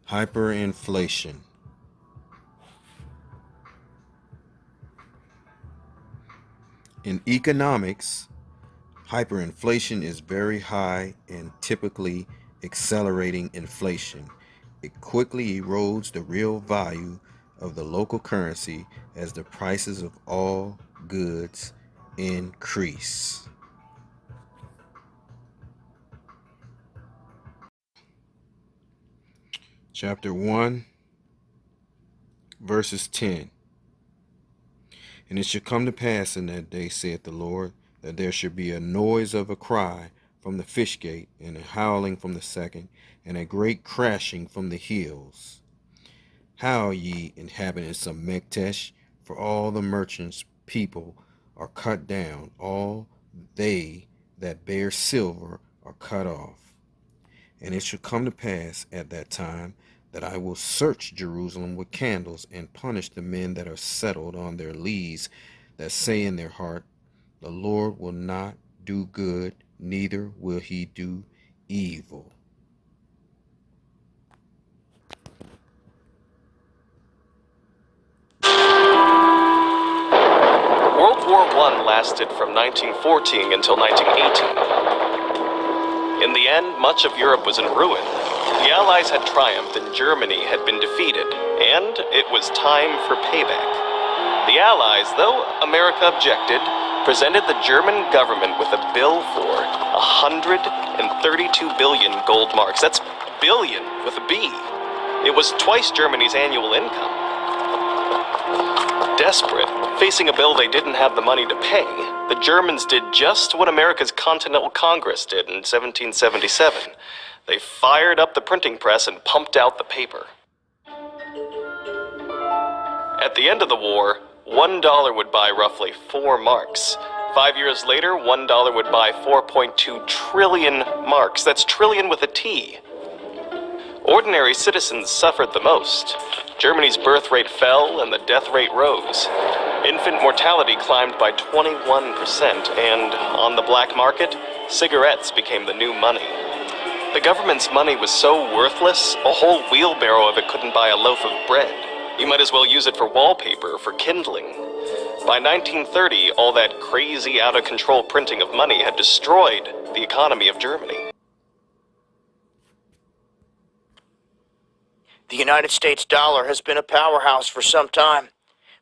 Hyperinflation. In economics, hyperinflation is very high and typically accelerating inflation. It quickly erodes the real value of the local currency as the prices of all goods increase. Chapter 1, verses 10. And it shall come to pass in that day, saith the Lord, that there shall be a noise of a cry from the fish gate, and a howling from the second, and a great crashing from the hills. Howl, ye inhabitants of Mektesh, for all the merchants' people are cut down, all they that bear silver are cut off. And it shall come to pass at that time that I will search Jerusalem with candles, and punish the men that are settled on their lees, that say in their heart, the Lord will not do good, neither will he do evil. World War I lasted from 1914 until 1918. In the end, much of Europe was in ruin. The Allies had triumphed and Germany had been defeated, and it was time for payback. The Allies, though America objected, presented the German government with a bill for 132 billion gold marks. That's billion with a B. It was twice Germany's annual income. Desperate, facing a bill they didn't have the money to pay, the Germans did just what America's Continental Congress did in 1777. They fired up the printing press and pumped out the paper. At the end of the war, $1 would buy roughly 4 marks. 5 years later, $1 would buy 4.2 trillion marks. That's trillion with a T. Ordinary citizens suffered the most. Germany's birth rate fell and the death rate rose. Infant mortality climbed by 21%, and on the black market, cigarettes became the new money. The government's money was so worthless, a whole wheelbarrow of it couldn't buy a loaf of bread. You might as well use it for wallpaper or for kindling. By 1930, all that crazy, out-of-control printing of money had destroyed the economy of Germany. The United States dollar has been a powerhouse for some time,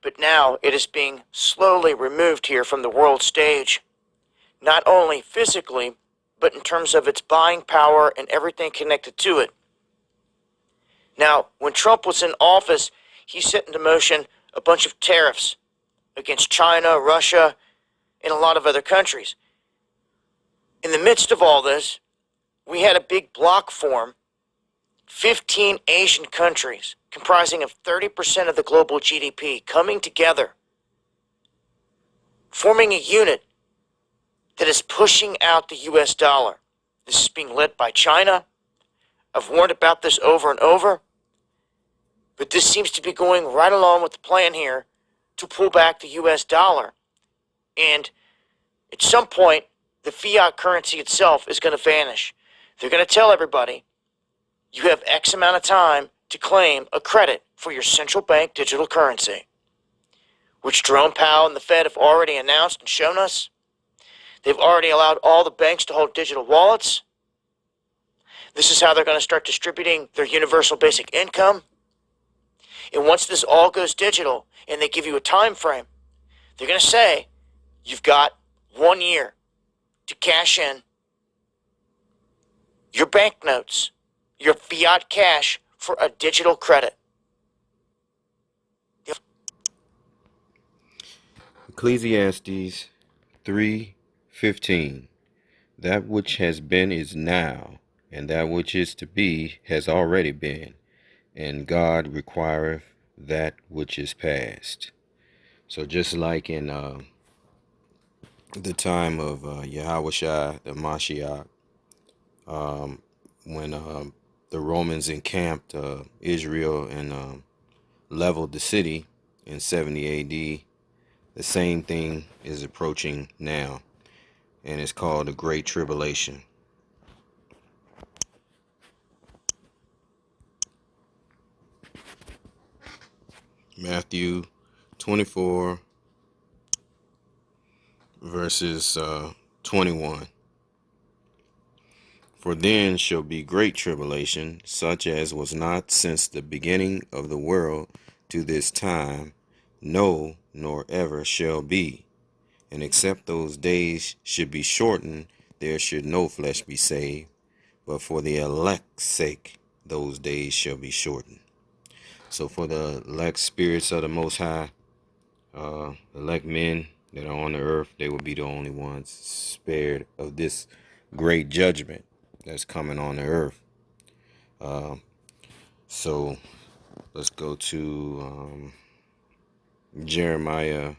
but now it is being slowly removed here from the world stage. Not only physically, but in terms of its buying power and everything connected to it. Now, when Trump was in office, he set into motion a bunch of tariffs against China, Russia, and a lot of other countries. In the midst of all this, we had a big bloc form, 15 Asian countries comprising of 30% of the global GDP coming together, forming a unit that is pushing out the US dollar. This is being led by China. I've warned about this over and over, but this seems to be going right along with the plan here to pull back the US dollar. And at some point, the fiat currency itself is going to vanish. They're going to tell everybody, you have X amount of time to claim a credit for your central bank digital currency, which Jerome Powell and the Fed have already announced and shown us. They've already allowed all the banks to hold digital wallets. This is how they're going to start distributing their universal basic income. And once this all goes digital and they give you a time frame, they're going to say, you've got 1 year to cash in your banknotes, your fiat cash for a digital credit. Ecclesiastes 3:15. That which has been is now, and that which is to be has already been, and God requireth that which is past. So just like in the time of Yahushua, the Mashiach, when the Romans encamped Israel and leveled the city in 70 AD, the same thing is approaching now, and it's called the Great Tribulation. Matthew 24, verses 21. For then shall be great tribulation, such as was not since the beginning of the world to this time, no, nor ever shall be. And except those days should be shortened, there should no flesh be saved. But for the elect's sake, those days shall be shortened. So for the elect spirits of the Most High, elect men that are on the earth, they will be the only ones spared of this great judgment that's coming on the earth. So let's go to Jeremiah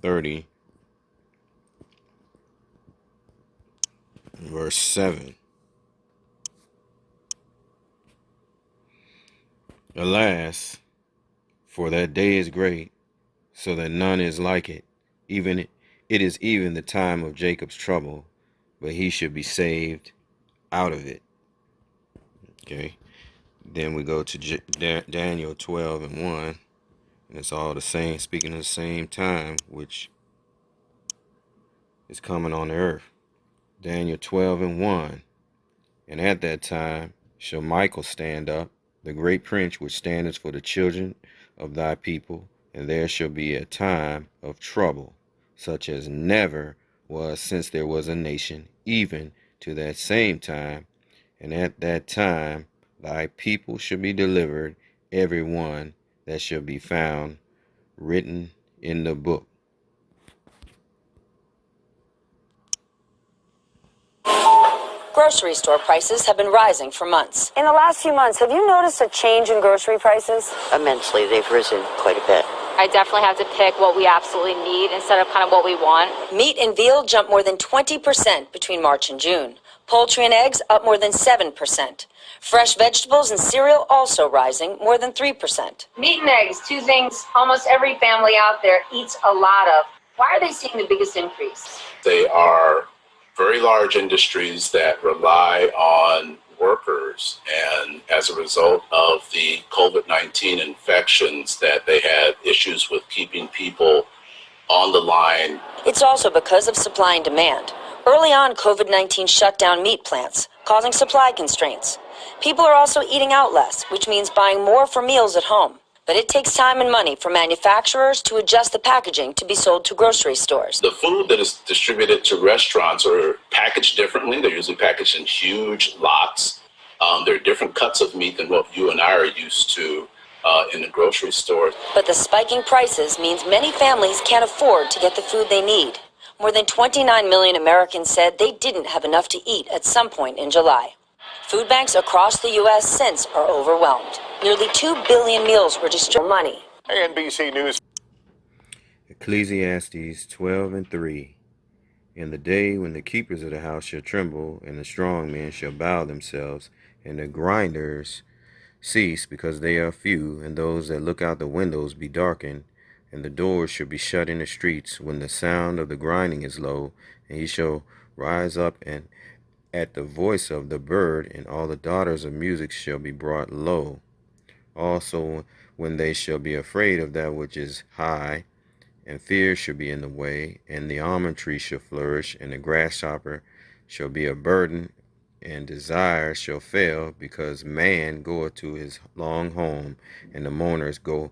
30, verse 7. Alas, for that day is great, so that none is like it. Even it is even the time of Jacob's trouble, but he should be saved out of it. Okay. Then we go to Daniel 12 and 1, and it's all the same, speaking of the same time, which is coming on the earth. Daniel 12 and 1. And at that time shall Michael stand up, the great prince which standeth for the children of thy people, and there shall be a time of trouble, such as never was since there was a nation, even to that same time. And at that time thy people shall be delivered, every one that shall be found written in the book. Grocery store prices have been rising for months. In the last few months, have you noticed a change in grocery prices? Immensely, they've risen quite a bit. I definitely have to pick what we absolutely need instead of kind of what we want. Meat and veal jumped more than 20% between March and June. Poultry and eggs up more than 7%. Fresh vegetables and cereal also rising more than 3%. Meat and eggs, two things almost every family out there eats a lot of. Why are they seeing the biggest increase? They are very large industries that rely on workers, and as a result of the COVID-19 infections, that they had issues with keeping people on the line. It's also because of supply and demand. Early on, COVID-19 shut down meat plants, causing supply constraints. People are also eating out less, which means buying more for meals at home. But it takes time and money for manufacturers to adjust the packaging to be sold to grocery stores. The food that is distributed to restaurants are packaged differently. They're usually packaged in huge lots. There are different cuts of meat than what you and I are used to in the grocery store. But the spiking prices means many families can't afford to get the food they need. More than 29 million Americans said they didn't have enough to eat at some point in July. Food banks across the U.S. since are overwhelmed. Nearly 2 billion meals were distributed. Money. NBC News. Ecclesiastes 12 and 3. In the day when the keepers of the house shall tremble, and the strong men shall bow themselves, and the grinders cease because they are few, and those that look out the windows be darkened, and the doors shall be shut in the streets, when the sound of the grinding is low, and he shall rise up, and at the voice of the bird, and all the daughters of music shall be brought low. Also, when they shall be afraid of that which is high, and fear shall be in the way, and the almond tree shall flourish, and the grasshopper shall be a burden, and desire shall fail, because man goeth to his long home, and the mourners go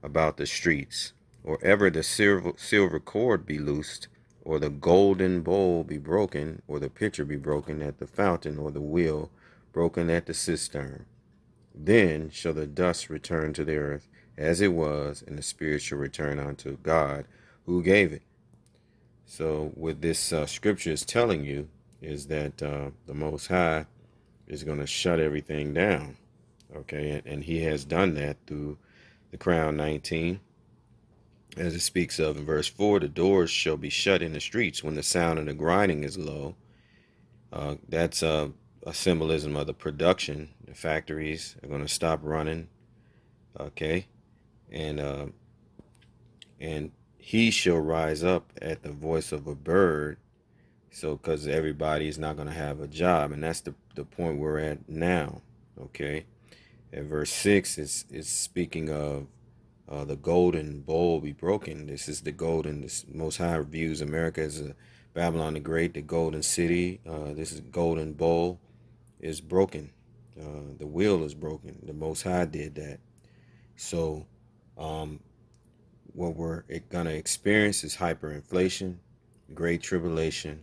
about the streets. Or ever the silver cord be loosed, or the golden bowl be broken, or the pitcher be broken at the fountain, or the wheel broken at the cistern. Then shall the dust return to the earth as it was, and the spirit shall return unto God who gave it. So what this scripture is telling you is that the Most High is going to shut everything down. Okay, and he has done that through the Crown 19. As it speaks of in verse 4, the doors shall be shut in the streets when the sound of the grinding is low. That's a symbolism of the production. The factories are going to stop running. Okay, and he shall rise up at the voice of a bird. So, because everybody is not going to have a job, and that's the point we're at now. Okay, At verse 6 is speaking of the golden bowl be broken. This is the golden. This Most High views America as a Babylon the Great, the golden city. This is golden bowl is broken. The wheel is broken. The Most High did that. So what we're gonna experience is hyperinflation, Great Tribulation.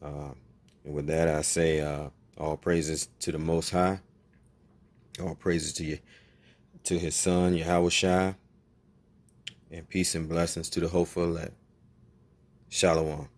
And with that, I say all praises to the Most High. All praises to you, to His Son Yahweh Shai, and peace and blessings to the hopeful elect. Shalom.